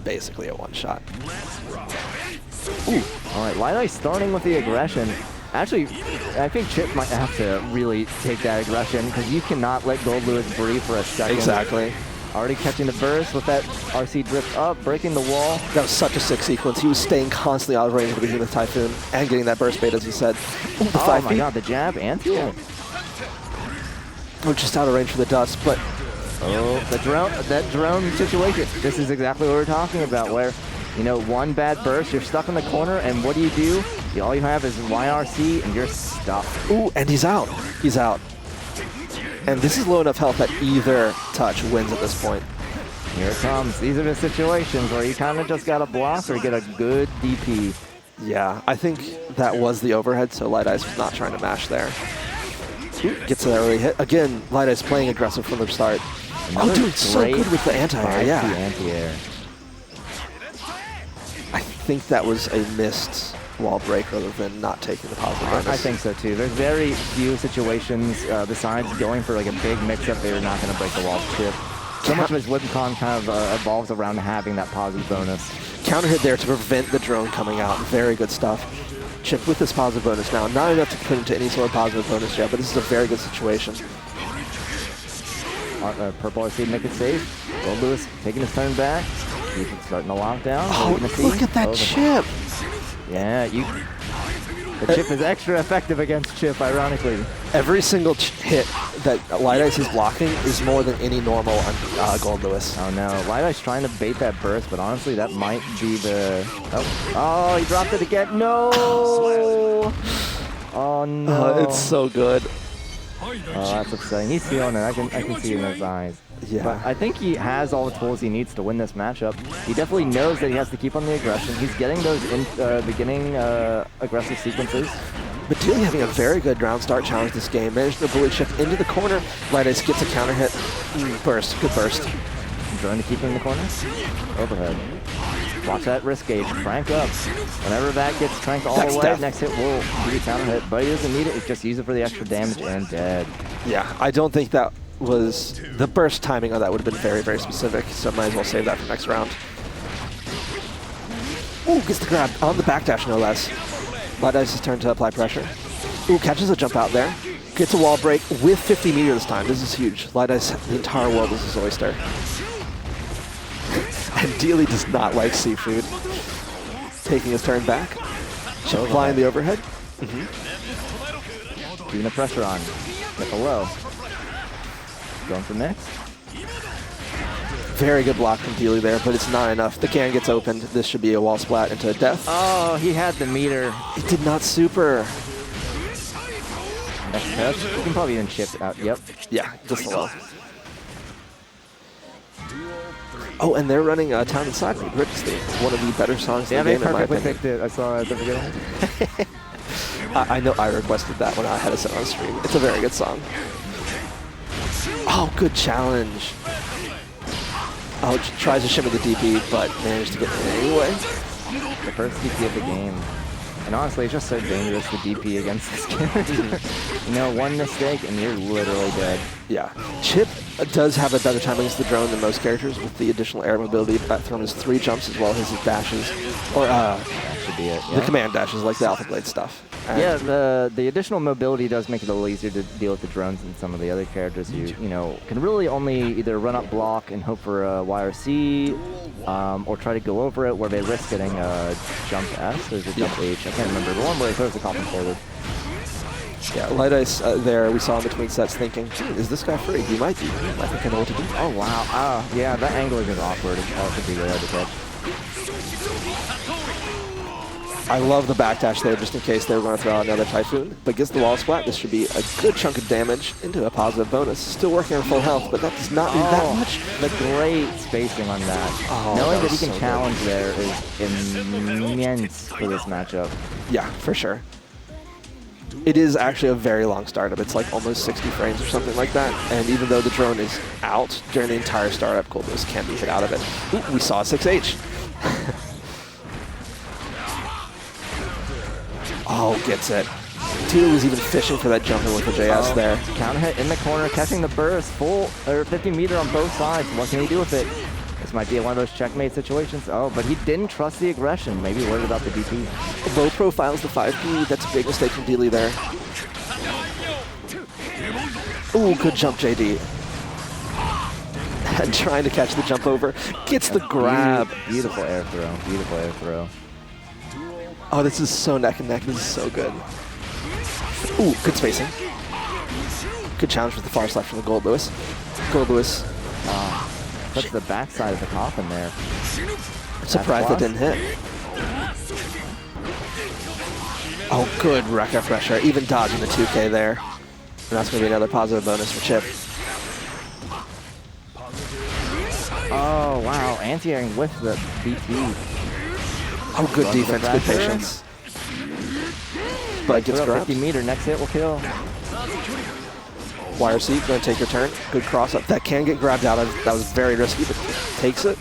basically a one-shot. Ooh. All right, Lightice starting with the aggression. Actually, I think Chipp might have to really take that aggression because you cannot let Goldlewis breathe for a second. Exactly. Already catching the burst with that RC drift up, breaking the wall. That was such a sick sequence. He was staying constantly out of range at the beginning of the Typhoon and getting that burst bait, as you said. Ooh, the 5 my feet. god, the jab and fuel. We're just out of range for the dust, but... Oh, that drone situation. This is exactly what we're talking about, where, you know, one bad burst, you're stuck in the corner, and what do? All you have is YRC, and you're stuck. Ooh, and he's out. He's out. And this is low enough health that either touch wins at this point. Here it comes. These are the situations where you kind of just got to block or get a good DP. Yeah, I think that was the overhead, so Lightice was not trying to mash there. Ooh, gets that early hit. Again, Lightice playing aggressive from the start. Oh, dude, so good with the anti-air, yeah. Anti-air. I think that was a missed wall break rather than not taking the positive bonus. I think so too. There's very few situations besides going for like a big mix-up they were not going to break the wall Chipp. So much of his WinCon kind of evolves around having that positive bonus. Counter hit there to prevent the drone coming out. Very good stuff. Chipp with this positive bonus now. Not enough to put into any sort of positive bonus yet, but this is a very good situation. Purple RC make it safe. Goldlewis taking his turn back. He's starting to lock down. Oh, look at that Chipp! Yeah, the Chipp is extra effective against Chipp, ironically. Every single hit that Lightice is blocking is more than any normal on Goldlewis. Oh no, Lightice trying to bait that burst, but honestly that might be the... Oh, he dropped it again. No! Oh no. It's so good. Oh, that's upsetting. He's feeling it. I can see it in his eyes. Yeah. But I think he has all the tools he needs to win this matchup. He definitely knows that he has to keep on the aggression. He's getting those beginning aggressive sequences. But Deeli having a very good round start challenge this game. Managed to bully Chipp into the corner. Lightice gets a counter hit. Burst. Good burst. Trying to keep him in the corner. Overhead. Watch that risk gauge. Crank up. Whenever that gets cranked all the way, next hit will be a counter hit. But he doesn't need it. Just use it for the extra damage and dead. Yeah, I don't think that was... The burst timing on that would have been very, very specific. So might as well save that for next round. Ooh, gets the grab on the backdash, no less. Lightice's turn to apply pressure. Ooh, catches a jump out there. Gets a wall break with 50 meter this time. This is huge. Lightice, the entire world is his oyster. And Deeli does not like seafood. Taking his turn back. Chipp applying the overhead. Keeping the pressure on. Get the low. Going for next. Very good block from Deeli there, but it's not enough. The can gets opened. This should be a wall splat into death. Oh, he had the meter. It did not super. Next touch. You can probably even chip out. Yep. Yeah, just a low. Oh, and they're running Town Inside Me, Ripstein, one of the better songs in the game, in my opinion. Yeah, they perfectly picked it. I saw it at the beginning. I know I requested that when I had it set on stream. It's a very good song. Oh, good challenge. Oh, tries to shimmy the DP, but managed to get it anyway. The first DP of the game. And honestly, it's just so dangerous to DP against this character. You know, one mistake and you're literally dead. Yeah. Chipp does have a better time against the drone than most characters with the additional air mobility from his 3 jumps as well as his dashes. Or that should be it. Yeah. The command dashes, like the Alpha Blade stuff. And yeah, the additional mobility does make it a little easier to deal with the drones than some of the other characters who, you know, can really only either run up block and hope for a YRC, or try to go over it where they risk getting a jump S or a jump H. I can't remember. The one where he throws the coffin forward. Yeah, Lightice there we saw in between sets thinking, is this guy free? He might be. I think I know what to do. Oh, wow. Yeah, that angling is awkward. It could be really hard to catch. I love the backdash there just in case they were going to throw out another Typhoon. But gets the wall splat. This should be a good chunk of damage into a positive bonus. Still working on full health, but that does not do that much. The great spacing on that. Oh, knowing that he can challenge there is immense for this matchup. Yeah, for sure. It is actually a very long startup. It's like almost 60 frames or something like that. And even though the drone is out during the entire startup, Goldlewis can be hit out of it. Ooh, we saw a 6H. Oh, gets it. Deeli was even fishing for that jump in with the JS there. Counter hit in the corner, catching the burst, full or 50 meter on both sides. What can he do with it? This might be one of those checkmate situations. Oh, but he didn't trust the aggression. Maybe worried about the DP. Low profiles the 5P. That's a big mistake from Deeli there. Ooh, good jump, JD. And trying to catch the jump over. Gets the grab. Beautiful air throw. Beautiful air throw. Oh, this is so neck and neck. This is so good. Ooh, good spacing. Good challenge with the far left from the Goldlewis. Goldlewis. Puts the backside of the coffin there. Surprised that didn't hit. Oh, good wreck after pressure. Even dodging the 2K there. And that's going to be another positive bonus for Chipp. Oh, wow. Anti-airing with the BT. Oh, good defense, good patience. But gets grabbed. 50 meter, next hit will kill. Wire seat, going to take your turn. Good cross up. That can get grabbed out of. That was very risky, but takes it.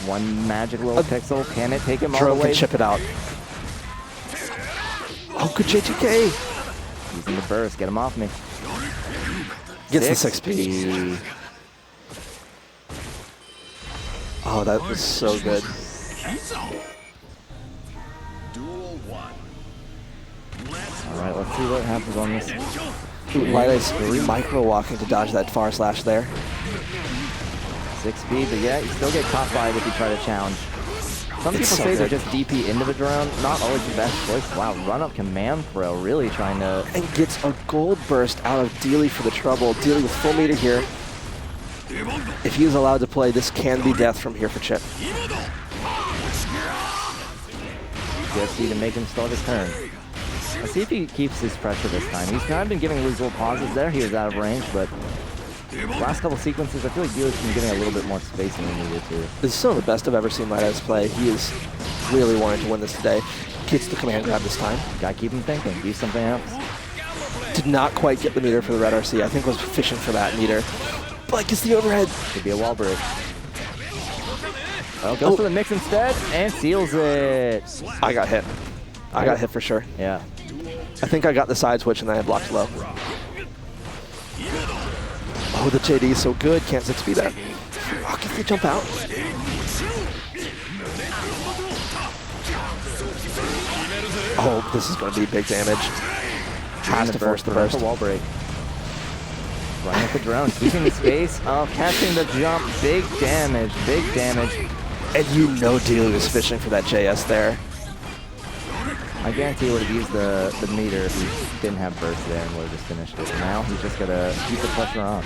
One magic little pixel. Can it take him all Drone the way? can chip it out. Oh, good J2K. Using the burst. Get him off me. Gets the 6P. Oh, that was so good. All right, let's see what happens on this. Lightice micro walking to dodge that far slash there. 6 speed, but yeah, you still get caught by it if you try to challenge. Some people so say good. they're just DP into the drone. Not always the best choice. Wow, run up command throw, really trying to. And gets a gold burst out of Deeli for the trouble. Deeli with full meter here. If he is allowed to play, this can be death from here for Chipp. Just need to make him start his turn. Let's see if he keeps his pressure this time. He's kind of been giving loose little pauses there. He was out of range, but last couple sequences, I feel like Deeli's been getting a little bit more space than he needed to. This is some of the best I've ever seen Lightice play. He is really wanting to win this today. Gets the command grab this time. Gotta keep him thinking. Do something else. Did not quite get the meter for the red RC. I think was fishing for that meter. But gets the overhead. Could be a wall break. Oh, goes for the mix instead and seals it. I got hit. I got hit for sure. Yeah. I think I got the side switch and then I blocked low. Oh, the JD is so good. Can't 6B that. Oh, gets the jump out. Oh, this is going to be big damage. Has to force the burst. Wall break. Running with the drone, keeping the space. Oh, catching the jump. Big damage. Big damage. And you know Deeli was fishing for that JS there. I guarantee he would have used the meter if he didn't have burst there and would have just finished it. Now he's just going to keep the pressure on.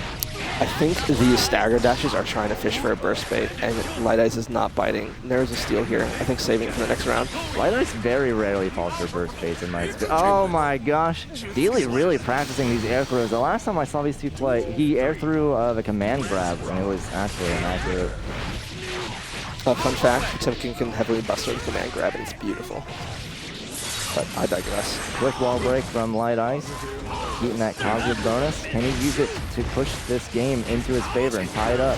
I think these stagger dashes are trying to fish for a burst bait, and Lightice is not biting. There's a steal here. I think saving it for the next round. Lightice very rarely falls for burst baits in my experience. Oh my gosh. Deeli really practicing these air throws. The last time I saw these two play, he air threw the command grab, and it was actually inaccurate. Fun fact, Timken can heavily buster the command grab, and it's beautiful. But I digress. Quick wall break from Lightice. Getting that positive bonus. Can he use it to push this game into his favor and tie it up?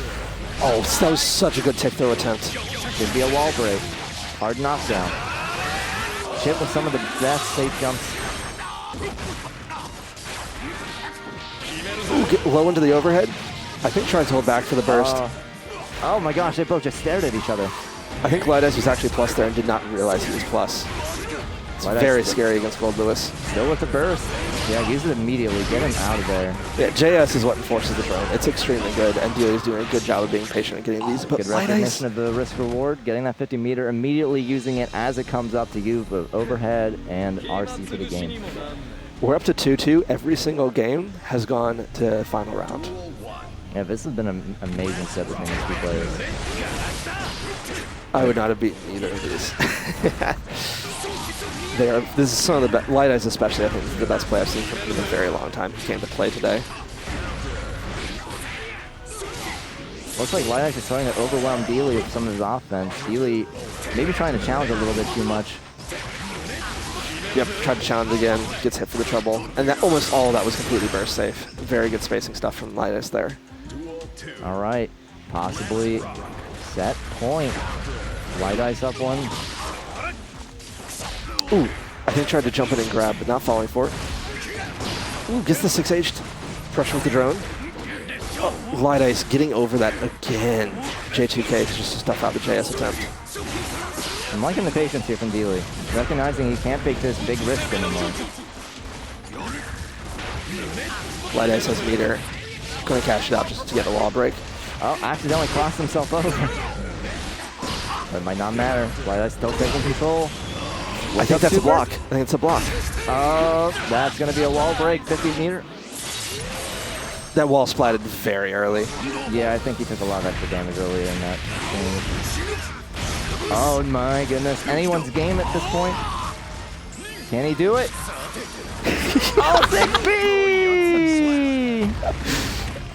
Oh, that was such a good tick throw attempt. Should be a wall break. Hard knockdown. Chipp with some of the best safe jumps. Ooh, get low into the overhead. I think tries to hold back for the burst. Oh my gosh, they both just stared at each other. I think Lightice was actually plus there and did not realize he was plus. It's very scary against Goldlewis. Still with the burst. Yeah, use it immediately. Get him out of there. Yeah, JS is what enforces the drone. It's extremely good, and Deeli is doing a good job of being patient and getting these. But good recognition of the risk reward. Getting that 50 meter, immediately using it as it comes up to you with overhead and RC for the game. We're up to 2-2. Every single game has gone to final round. Yeah, this has been an amazing set between these two players. I would not have beaten either of these. This is some of the best. Lightice especially, I think, is the best play I've seen from him in a very long time. He came to play today. Looks like Lightice is starting to overwhelm Deeli with some of his offense. Deeli maybe trying to challenge a little bit too much. Yep, tried to challenge again, gets hit for the trouble. And that almost all of that was completely burst safe. Very good spacing stuff from Lightice there. All right, possibly set point. Lightice up one. Ooh, I think tried to jump in and grab, but not falling for it. Ooh, gets the 6H pressure with the drone. Lightice getting over that again. J2K to just stuff out the JS attempt. I'm liking the patience here from Deeli, recognizing he can't take this big risk anymore. Lightice has meter. Going to cash it out just to get a wall break. Oh, accidentally crossed himself over. But it might not matter. Lightice still taking control. I think that's a block. I think it's a block. Oh, that's going to be a wall break, 50 meter. That wall splatted very early. Yeah, I think he took a lot of extra damage earlier in that game. Oh my goodness. Anyone's game at this point. Can he do it? Oh, 6B!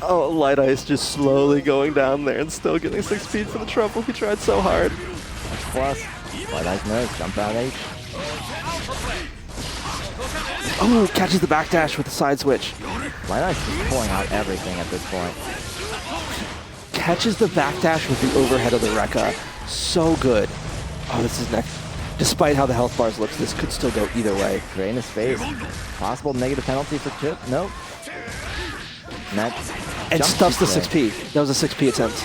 Oh, Lightice just slowly going down there and still getting 6 speed for the trouble. He tried so hard. Plus, Lightice knows, jump out H. Oh, catches the backdash with the side switch. Lightice is pulling out everything at this point. Catches the backdash with the overhead of the Rekka. So good. Oh, this is next. Despite how the health bars looks, this could still go either way. Drain his face. Possible negative penalty for Chipp? Nope. And stuffs the 6P. That was a 6P attempt.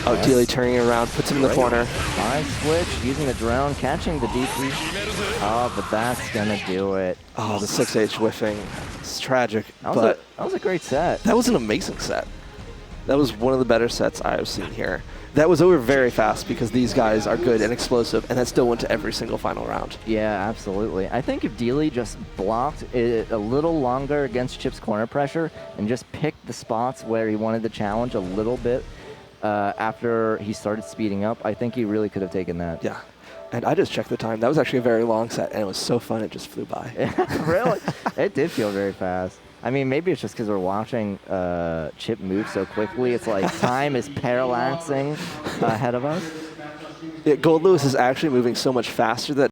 Oh, Deeli turning around, puts him in the corner. Side switch, using the drone, catching the DP. Oh, but that's gonna do it. Oh, the 6H whiffing. It's tragic, that was a great set. That was an amazing set. That was one of the better sets I've seen here. That was over very fast because these guys are good and explosive, and that still went to every single final round. Yeah, absolutely. I think if Deeli just blocked it a little longer against Chipp's corner pressure and just picked the spots where he wanted the challenge a little bit after he started speeding up, I think he really could have taken that. Yeah. And I just checked the time. That was actually a very long set, and it was so fun it just flew by. Really? It did feel very fast. I mean, maybe it's just because we're watching Chipp move so quickly. It's like time is parallaxing ahead of us. Yeah, Goldlewis is actually moving so much faster that